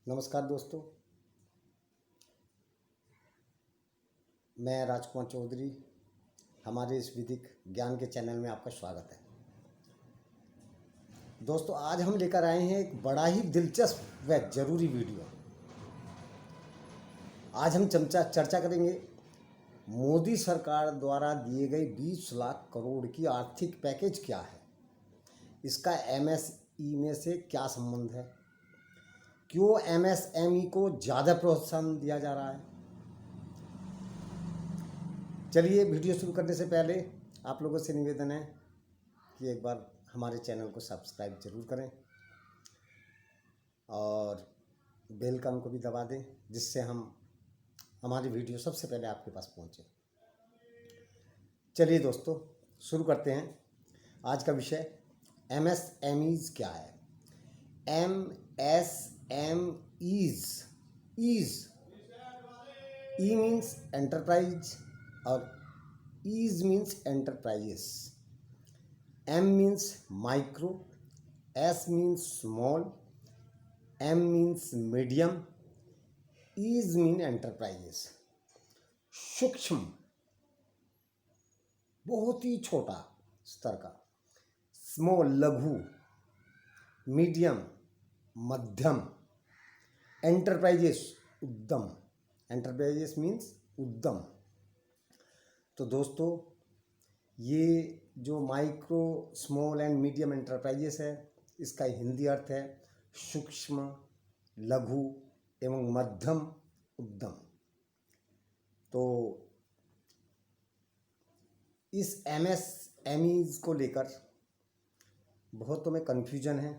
नमस्कार दोस्तों, मैं राजकुमार चौधरी। हमारे इस विधिक ज्ञान के चैनल में आपका स्वागत है। दोस्तों, आज हम लेकर आए हैं एक बड़ा ही दिलचस्प व ज़रूरी वीडियो। आज हम चर्चा करेंगे मोदी सरकार द्वारा दिए गए 20 लाख करोड़ की आर्थिक पैकेज क्या है, इसका एमएसई में से क्या संबंध है, क्यों एमएसएमई को ज़्यादा प्रोत्साहन दिया जा रहा है। चलिए, वीडियो शुरू करने से पहले आप लोगों से निवेदन है कि एक बार हमारे चैनल को सब्सक्राइब जरूर करें और बेल का को भी दबा दें, जिससे हमारी वीडियो सबसे पहले आपके पास पहुंचे। चलिए दोस्तों, शुरू करते हैं। आज का विषय एमएसएमईज क्या है। एमएसएमईज, ई मीन्स एंटरप्राइज और Es means enterprises. M means micro, S means small, M means medium, Es mean enterprises. सूक्ष्म, बहुत ही छोटा स्तर का। स्मॉल, लघु। मीडियम, मध्यम। एंटरप्राइजेस, उद्यम। एंटरप्राइजेस मीन्स उद्यम। तो दोस्तों, ये जो micro, small and medium enterprises है, इसका हिंदी अर्थ है सूक्ष्म, लघु एवं मध्यम उद्यम। तो इस एमएसएमईज को लेकर बहुतों में कन्फ्यूजन है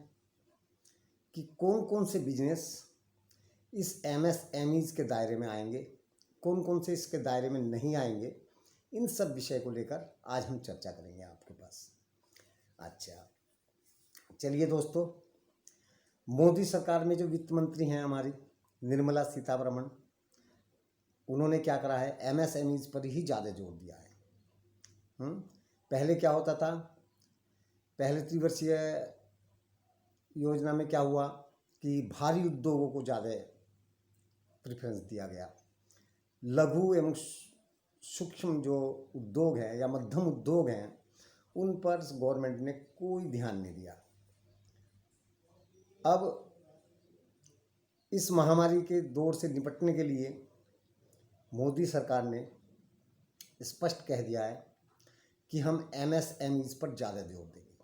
कि कौन कौन से बिजनेस इस एमएसएमईज के दायरे में आएंगे, कौन कौन से इसके दायरे में नहीं आएंगे। इन सब विषय को लेकर आज हम चर्चा करेंगे आपके पास। अच्छा, चलिए दोस्तों, मोदी सरकार में जो वित्त मंत्री हैं हमारी निर्मला सीतारमण, उन्होंने क्या करा है, एमएसएमईज पर ही ज़्यादा जोर दिया है। पहले क्या होता था, पहले त्रिवर्षीय योजना में क्या हुआ कि भारी उद्योगों को ज़्यादा प्रेफरेंस दिया गया। लघु एवं सूक्ष्म जो उद्योग हैं या मध्यम उद्योग हैं, उन पर गवर्नमेंट ने कोई ध्यान नहीं दिया। अब इस महामारी के दौर से निपटने के लिए मोदी सरकार ने स्पष्ट कह दिया है कि हम एमएसएमईज पर ज़्यादा जोर देंगे,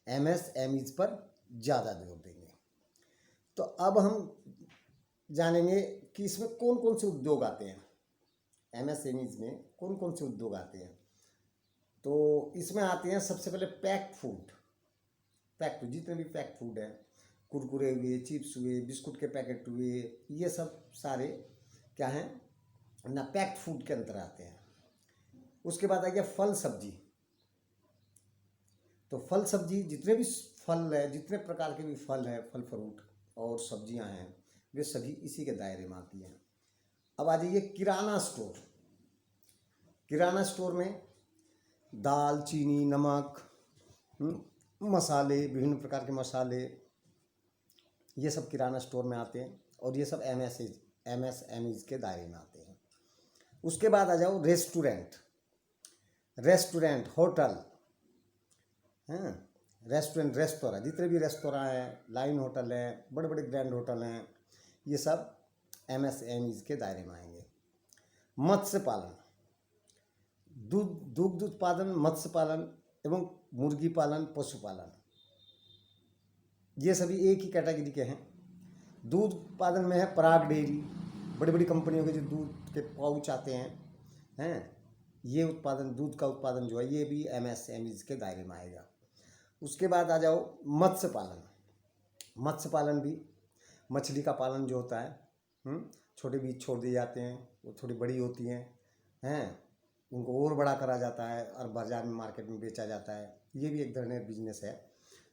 एमएसएमईज पर ज़्यादा जोर देंगे। तो अब हम जानेंगे कि इसमें कौन कौन से उद्योग आते हैं, एमएसएमईज में कौन कौन से उद्योग आते हैं। तो इसमें आते हैं सबसे पहले पैक्ड फूड। जितने भी पैक्ड फूड हैं, कुरकुरे हुए, चिप्स हुए, बिस्कुट के पैकेट हुए, ये सब सारे क्या हैं ना, पैक्ड फूड के अंदर आते हैं। उसके बाद आ गया फल सब्जी। तो फल सब्जी, जितने भी फल है, जितने प्रकार के भी फल हैं, फल फ्रूट और सब्जियां हैं, वे सभी इसी के दायरे में आती हैं। अब आ जाइए किराना स्टोर। किराना स्टोर में दाल, चीनी, नमक, मसाले, विभिन्न प्रकार के मसाले, ये सब किराना स्टोर में आते हैं और ये सब एमएसएमईज के दायरे में आते हैं। उसके बाद आ जाओ रेस्टोरेंट, होटल हैं, रेस्तोरां, जितने भी रेस्तोरां हैं, लाइन होटल हैं, बड़े बड़े ग्रैंड होटल हैं, ये सब एमएसएमईज के दायरे में आएंगे। मत्स्य पालन, दुग्ध उत्पादन, मत्स्य पालन एवं मुर्गी पालन, पशुपालन, ये सभी एक ही कैटेगरी के हैं। दूध उत्पादन में है पराग डेयरी, बड़ी बड़ी कंपनियों के जो दूध के पाउच आते हैं, ये उत्पादन, दूध का उत्पादन जो है, ये भी एमएसएमईज के दायरे में आएगा। उसके बाद आ जाओ मत्स्य पालन भी मछली का पालन जो होता है, छोटे बीज छोड़ दिए जाते हैं, वो थोड़ी बड़ी होती हैं, उनको और बड़ा करा जाता है और बाजार में, मार्केट में बेचा जाता है। ये भी एक तरह का बिजनेस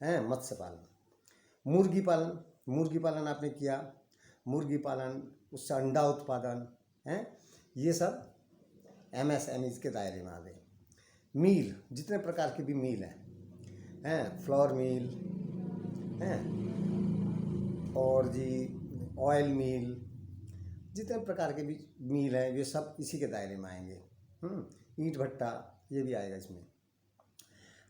है मत्स्य पालन। मुर्गी पालन आपने किया, मुर्गी पालन, उससे अंडा उत्पादन है, ये सब एमएसएमईज के दायरे में आ गए। मील, जितने प्रकार के भी मील हैं, फ्लोर मील हैं, और जी ऑयल मिल, जितने प्रकार के भी मिल हैं ये सब इसी के दायरे में आएंगे। ईंट भट्टा ये भी आएगा इसमें।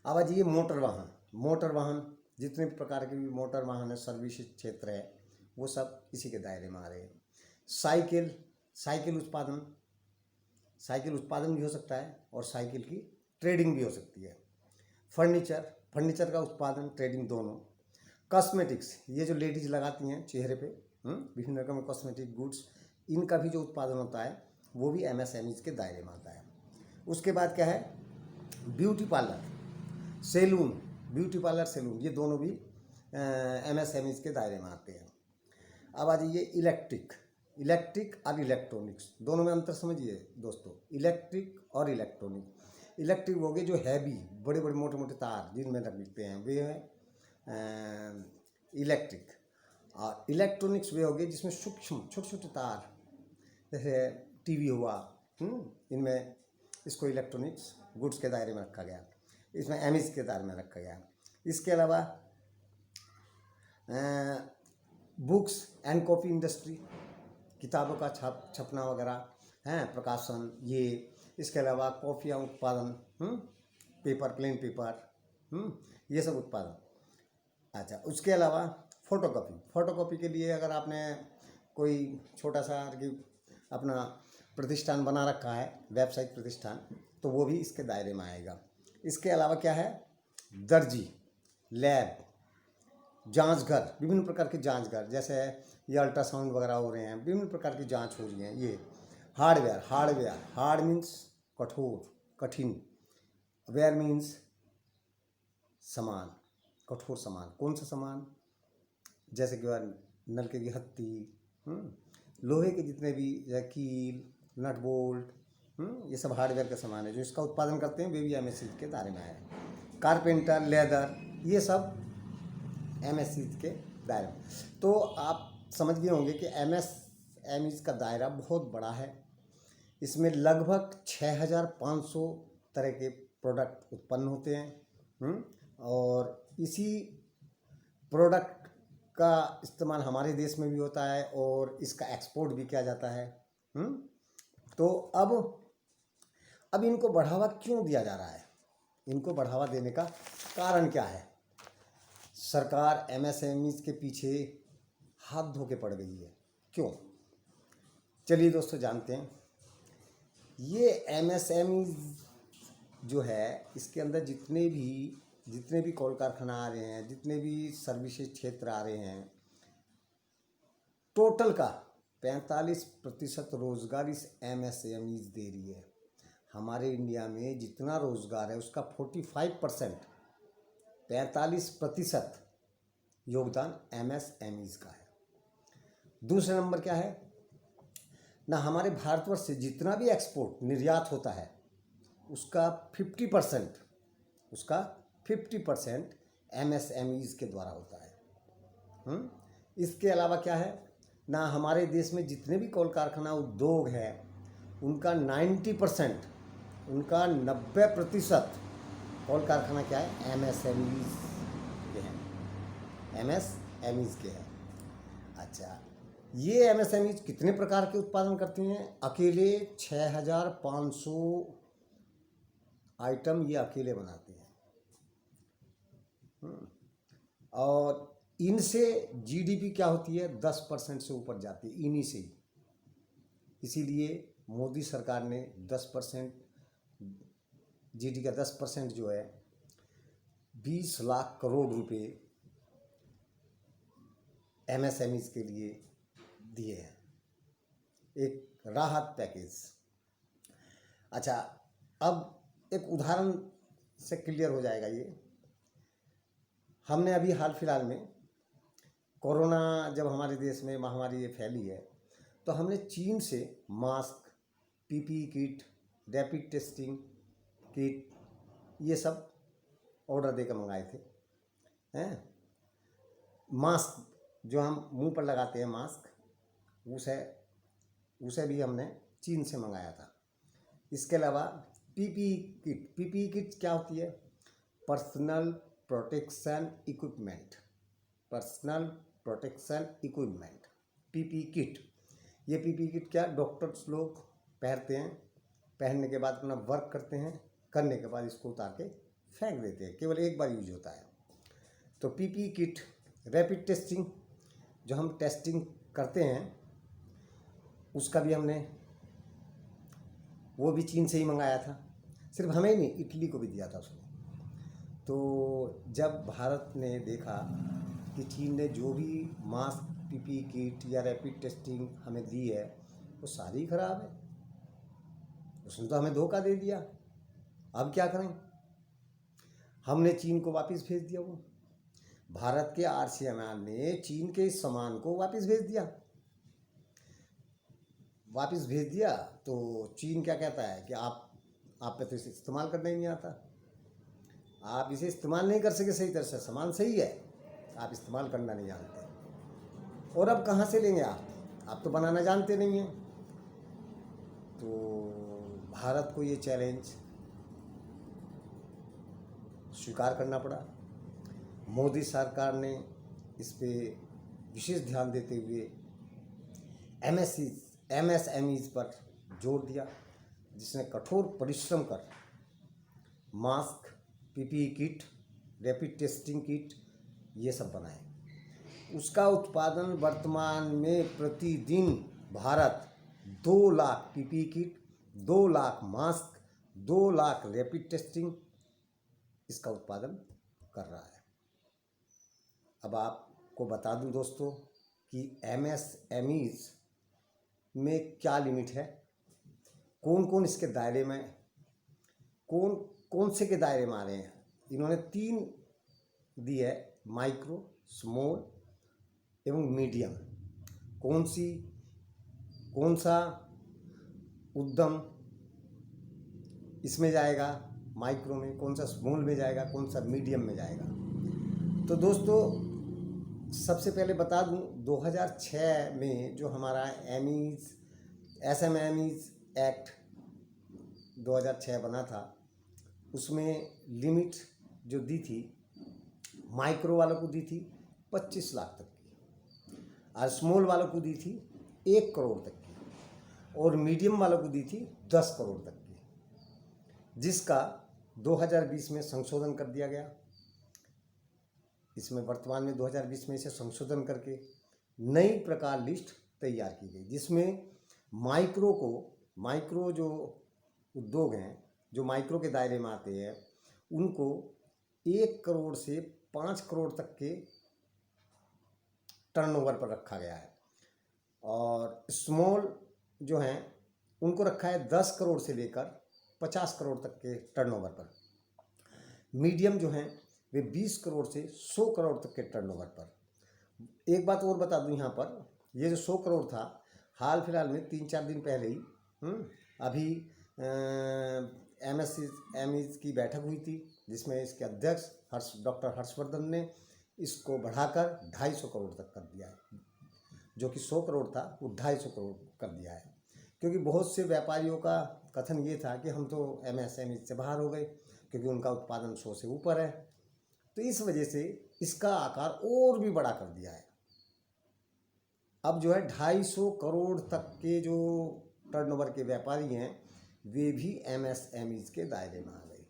अब आ जाइए मोटर वाहन। मोटर वाहन जितने भी प्रकार के भी मोटर वाहन है, सर्विस क्षेत्र है, वो सब इसी के दायरे में आ रहे हैं। साइकिल, साइकिल उत्पादन भी हो सकता है और साइकिल की ट्रेडिंग भी हो सकती है। फर्नीचर, फर्नीचर का उत्पादन ट्रेडिंग दोनों। कॉस्मेटिक्स, ये जो लेडीज लगाती हैं चेहरे पे, विभिन्न रकम के कॉस्मेटिक गुड्स, इनका भी जो उत्पादन होता है वो भी एमएसएमईज के दायरे में आता है। उसके बाद क्या है, beauty parlour, salon, beauty parlour salon, ये दोनों भी एमएसएमईज के दायरे में आते हैं। अब आ जाइए इलेक्ट्रिक और इलेक्ट्रॉनिक्स, दोनों में अंतर समझिए दोस्तों। इलेक्ट्रिक और इलेक्ट्रॉनिक, इलेक्ट्रिक हो गए जो हैवी, बड़े बड़े मोटे मोटे तार जिनमें लगते हैं, वे हैं इलेक्ट्रिक। और इलेक्ट्रॉनिक्स वे हो गए जिसमें सूक्ष्म छोटे छोटे तार, जैसे टीवी हुआ, इनमें इसको इलेक्ट्रॉनिक्स गुड्स के दायरे में रखा गया, इसमें एमईज के दायरे में रखा गया। इसके अलावा बुक्स एंड कॉपी इंडस्ट्री, किताबों का छपना वगैरह हैं, प्रकाशन, ये। इसके अलावा कॉफियाँ उत्पादन, पेपर, प्लेन पेपर, ये सब उत्पादन। अच्छा, उसके अलावा फोटोकॉपी, फोटोकॉपी के लिए अगर आपने कोई छोटा सा अपना प्रतिष्ठान बना रखा है, व्यावसायिक प्रतिष्ठान, तो वो भी इसके दायरे में आएगा। इसके अलावा क्या है, दर्जी, लैब, जांच घर, विभिन्न प्रकार के जांच घर, जैसे ये अल्ट्रासाउंड वगैरह हो रहे हैं, विभिन्न प्रकार की जांच हो रही हैं। ये हार्डवेयर, हार्ड मीन्स कठोर, कठिन, वेयर मीन्स सामान, कठोर सामान। कौन सा सामान, जैसे कि नलके की हत्ती, लोहे के जितने भी कील, नट बोल्ट, ये सब हार्डवेयर का सामान है जो इसका उत्पादन करते हैं, वे भी एमएससी के दायरे में आए। कारपेंटर, लेदर, ये सब एमएससी के दायरे में। तो आप समझ गए होंगे कि एमएसएमई का दायरा बहुत बड़ा है। इसमें लगभग 6500 तरह के प्रोडक्ट उत्पन्न होते हैं, और इसी प्रोडक्ट का इस्तेमाल हमारे देश में भी होता है और इसका एक्सपोर्ट भी किया जाता है। तो अब इनको बढ़ावा क्यों दिया जा रहा है, इनको बढ़ावा देने का कारण क्या है? सरकार एमएसएमईज के पीछे हाथ धो के पड़ गई है, क्यों? चलिए दोस्तों जानते हैं। ये एमएसएमईज जो है, इसके अंदर जितने भी कौल कारखाना आ रहे हैं, जितने भी सर्विसेज क्षेत्र आ रहे हैं, टोटल का 45% रोजगार इस एमएसएमईज दे रही है। हमारे इंडिया में जितना रोजगार है उसका 45%, 45% योगदान एमएसएमईज का है। दूसरा नंबर क्या है ना, हमारे भारतवर्ष से जितना भी एक्सपोर्ट, निर्यात होता है, उसका 50% एमएसएमईज के द्वारा होता है। इसके अलावा क्या है ना, हमारे देश में जितने भी कौल कारखाना उद्योग है, उनका 90%, उनका 90% कौल कारखाना क्या है, एमएसएमईज के हैं, एमएसएमईज के हैं। अच्छा, ये एमएसएमईज कितने प्रकार के उत्पादन करती हैं? अकेले 6500 आइटम ये अकेले बनाते हैं, और इनसे जीडीपी क्या होती है, 10% से ऊपर जाती है इन्हीं से ही। इसीलिए मोदी सरकार ने 10%, जीडीपी का 10% जो है 20 लाख करोड़ रुपए एमएसएमईज के लिए दिए हैं, एक राहत पैकेज। अच्छा, अब एक उदाहरण से क्लियर हो जाएगा ये। हमने अभी हाल फिलहाल में कोरोना जब हमारे देश में महामारी ये फैली है, तो हमने चीन से mask, PPE kit, rapid testing kit, ये सब ऑर्डर देकर मंगाए थे, हैं। मास्क जो हम मुंह पर लगाते हैं, मास्क, उसे भी हमने चीन से मंगाया था। इसके अलावा पीपीई किट क्या होती है? Personal protection equipment, PP kit. ये पीपी किट क्या, डॉक्टर्स लोग पहनते हैं, पहनने के बाद अपना वर्क करते हैं, करने के बाद इसको उतार के फेंक देते हैं, केवल एक बार यूज होता है। तो पीपी किट रैपिड टेस्टिंग, जो हम टेस्टिंग करते हैं उसका भी हमने वो भी चीन से ही मंगाया था। सिर्फ हमें ही नहीं, इटली को भी दिया था उसने। तो जब भारत ने देखा कि चीन ने जो भी मास्क, पीपी किट या रैपिड टेस्टिंग हमें दी है वो सारी ही खराब है, उसने तो हमें धोखा दे दिया। अब क्या करें, हमने चीन को वापस भेज दिया। वो भारत के आरसीएमआर ने चीन के इस सामान को वापस भेज दिया। वापस भेज दिया तो चीन क्या कहता है कि आप पे तो इसे इस्तेमाल करना ही नहीं आता, आप इसे इस्तेमाल नहीं कर सके सही तरह से, सामान सही है, आप इस्तेमाल करना नहीं जानते, और अब कहाँ से लेंगे आप तो बनाना जानते नहीं हैं। तो भारत को ये चैलेंज स्वीकार करना पड़ा। मोदी सरकार ने इस पे विशेष ध्यान देते हुए एमएसएमईज पर जोर दिया, जिसने कठोर परिश्रम कर mask, PPE kit, rapid testing kit ये सब बनाए। उसका उत्पादन वर्तमान में प्रतिदिन Bharat 2 lakh PPE kit, 2 lakh mask, 2 lakh rapid testing इसका उत्पादन कर रहा है। अब आपको बता दूं दोस्तों कि एमएसएमईज में क्या लिमिट है, कौन कौन इसके दायरे में, कौन से के दायरे में आ रहे हैं। इन्होंने 3 दी है, माइक्रो, स्मॉल एवं मीडियम। कौन सा उद्यम इसमें जाएगा माइक्रो में, कौन सा स्मॉल में जाएगा, कौन सा मीडियम में जाएगा। तो दोस्तों सबसे पहले बता दूं 2006 में जो हमारा एसएमएमईज एक्ट 2006 बना था, उसमें लिमिट जो दी थी माइक्रो वालों को दी थी 25 लाख तक की, और स्मॉल वालों को दी थी 1 करोड़ तक की, और मीडियम वालों को दी थी 10 करोड़ तक की, जिसका 2020 में संशोधन कर दिया गया। इसमें वर्तमान में 2020 में इसे संशोधन करके नई प्रकार लिस्ट तैयार की गई, जिसमें माइक्रो जो उद्योग हैं, जो माइक्रो के दायरे में आते हैं, उनको 1 करोड़ से 5 करोड़ तक के टर्नओवर पर रखा गया है, और स्मॉल जो हैं उनको रखा है 10 करोड़ से लेकर 50 करोड़ तक के टर्नओवर पर। मीडियम जो हैं वे 20 करोड़ से 100 करोड़ तक के टर्नओवर पर। एक बात और बता दूं यहाँ पर, ये जो 100 करोड़ था, हाल फिलहाल में 3-4 दिन पहले ही अभी एमएसएमईज की बैठक हुई थी, जिसमें इसके अध्यक्ष डॉक्टर हर्षवर्धन ने इसको बढ़ाकर 250 करोड़ तक कर दिया है। जो कि 100 करोड़ था वो 250 करोड़ कर दिया है, क्योंकि बहुत से व्यापारियों का कथन ये था कि हम तो एमएसएमईज से बाहर हो गए, क्योंकि उनका उत्पादन 100 से ऊपर है। तो इस वजह से इसका आकार और भी बड़ा कर दिया है। अब जो है 250 करोड़ तक के जो टर्नओवर के व्यापारी हैं वे भी एमएसएमईज के दायरे में आ गए।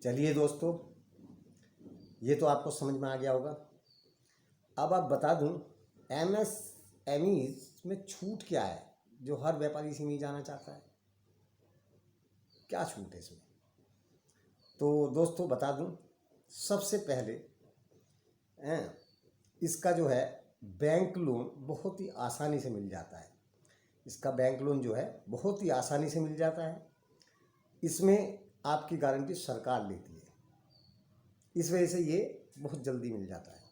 चलिए दोस्तों, ये तो आपको समझ में आ गया होगा। अब आप बता दूं एमएसएमईज में छूट क्या है, जो हर व्यापारी इसी में जाना चाहता है। क्या छूट है इसमें? तो दोस्तों बता दूं, सबसे पहले इसका जो है बैंक लोन बहुत ही आसानी से मिल जाता है। इसका बैंक लोन जो है बहुत ही आसानी से मिल जाता है। इसमें आपकी गारंटी सरकार लेती है, इस वजह से ये बहुत जल्दी मिल जाता है।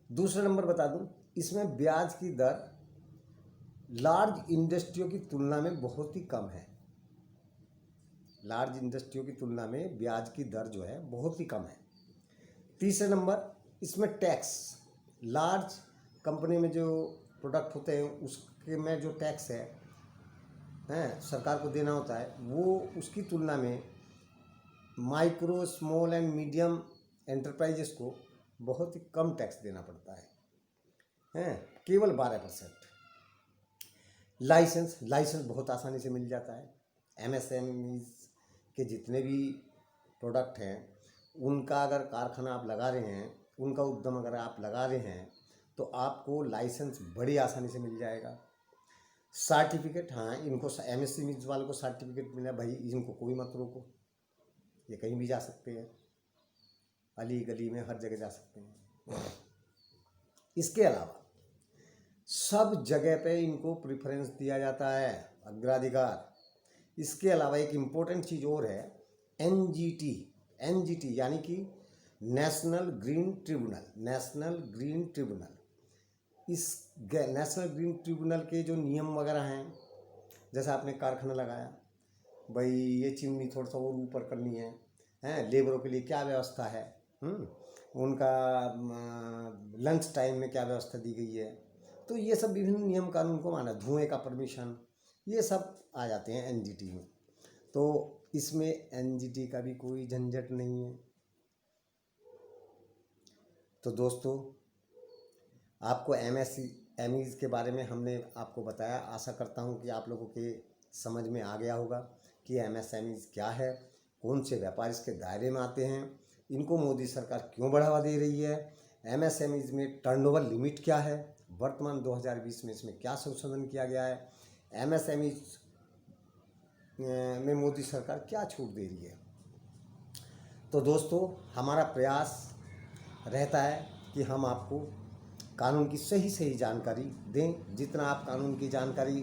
दूसरा नंबर बता दूं, इसमें ब्याज की दर लार्ज इंडस्ट्रियों की तुलना में बहुत ही कम है। लार्ज इंडस्ट्रियों की तुलना में ब्याज की दर जो है बहुत ही कम है। तीसरे नंबर, इसमें टैक्स, लार्ज कंपनी में जो प्रोडक्ट होते हैं उसके में जो टैक्स है सरकार को देना होता है, वो उसकी तुलना में micro, small and medium enterprises को बहुत ही कम टैक्स देना पड़ता है। हैं, केवल 12%। लाइसेंस बहुत आसानी से मिल जाता है। एमएसएमई के जितने भी प्रोडक्ट हैं उनका अगर कारखाना आप लगा रहे हैं, उनका उद्यम अगर आप लगा रहे हैं तो आपको लाइसेंस बड़ी आसानी से मिल जाएगा। सर्टिफिकेट, हाँ, इनको एमएसएमई वालों को सर्टिफिकेट मिला, भाई इनको कोई मत रोको, ये कहीं भी जा सकते हैं, अली गली में हर जगह जा सकते हैं। इसके अलावा सब जगह पे इनको प्रेफरेंस दिया जाता है, अग्राधिकार। इसके अलावा एक इम्पोर्टेंट चीज़ और है, एनजीटी यानी कि नेशनल ग्रीन ट्रिब्यूनल। इस नेशनल ग्रीन ट्रिब्यूनल के जो नियम वगैरह हैं, जैसा आपने कारखाना लगाया, भाई ये चिमनी थोड़ा सा और ऊपर करनी है, लेबरों के लिए क्या व्यवस्था है, उनका लंच टाइम में क्या व्यवस्था दी गई है, तो ये सब विभिन्न नियम कानून को माना, धुएं का परमिशन, ये सब आ जाते हैं एनजीटी में। तो इसमें एनजीटी का भी कोई झंझट नहीं है। तो दोस्तों, आपको एमएसएमईज के बारे में हमने आपको बताया। आशा करता हूँ कि आप लोगों के समझ में आ गया होगा कि एमएसएमईज क्या है, कौन से व्यापार इसके दायरे में आते हैं, इनको मोदी सरकार क्यों बढ़ावा दे रही है, एमएसएमईज में टर्नओवर लिमिट क्या है, वर्तमान 2020 में इसमें क्या संशोधन किया गया है, एमएसएमईज में मोदी सरकार क्या छूट दे रही है। तो दोस्तों, हमारा प्रयास रहता है कि हम आपको कानून की सही जानकारी दें। जितना आप कानून की जानकारी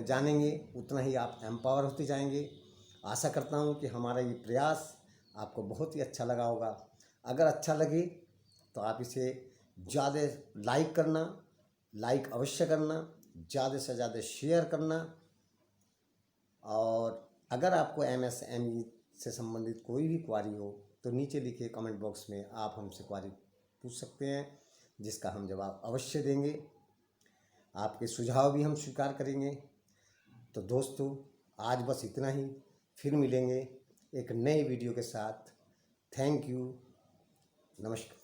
जानेंगे उतना ही आप एम्पावर होते जाएंगे। आशा करता हूं कि हमारा ये प्रयास आपको बहुत ही अच्छा लगा होगा। अगर अच्छा लगे तो आप इसे ज़्यादा लाइक अवश्य करना, ज़्यादा से ज़्यादा शेयर करना। और अगर आपको एमएसएमई से संबंधित कोई भी क्वारी हो तो नीचे लिखे कमेंट बॉक्स में आप हमसे क्वारी पूछ सकते हैं, जिसका हम जवाब अवश्य देंगे। आपके सुझाव भी हम स्वीकार करेंगे। तो दोस्तों, आज बस इतना ही, फिर मिलेंगे एक नए वीडियो के साथ। थैंक यू, नमस्कार।